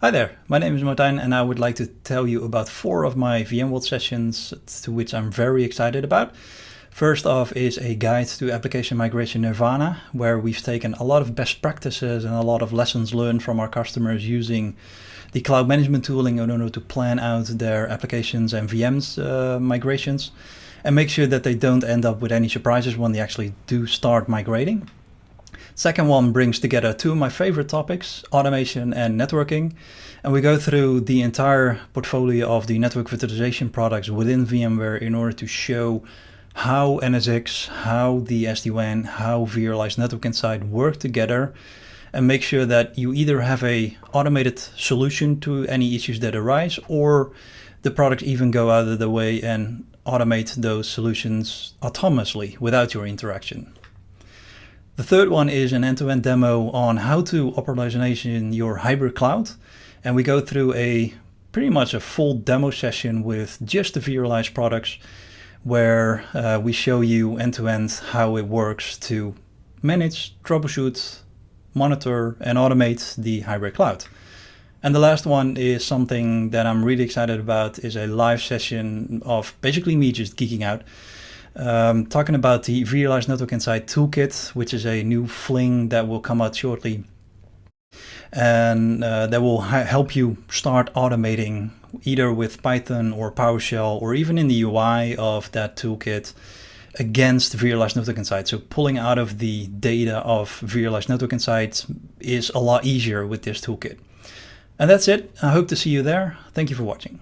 Hi there, my name is Martijn and I would like to tell you about 4 of my VMworld sessions to which I'm very excited about. First off is a guide to application migration nirvana, where we've taken a lot of best practices and a lot of lessons learned from our customers using the cloud management tooling in order to plan out their applications and VMs migrations and make sure that they don't end up with any surprises when they actually do start migrating. Second one brings together 2 of my favorite topics, automation and networking. And we go through the entire portfolio of the network virtualization products within VMware in order to show how NSX, how the SD-WAN, how vRealize Network Insight work together and make sure that you either have a automated solution to any issues that arise, or the products even go out of the way and automate those solutions autonomously without your interaction. The third one is an end-to-end demo on how to operationalize your hybrid cloud. And we go through pretty much a full demo session with just the vRealize products, where we show you end-to-end how it works to manage, troubleshoot, monitor, and automate the hybrid cloud. And the last one is something that I'm really excited about, is a live session of basically me just geeking out. Talking about the vRealize Network Insight Toolkit, which is a new fling that will come out shortly. And that will help you start automating either with Python or PowerShell or even in the UI of that toolkit against vRealize Network Insight. So pulling out of the data of vRealize Network Insight is a lot easier with this toolkit. And that's it. I hope to see you there. Thank you for watching.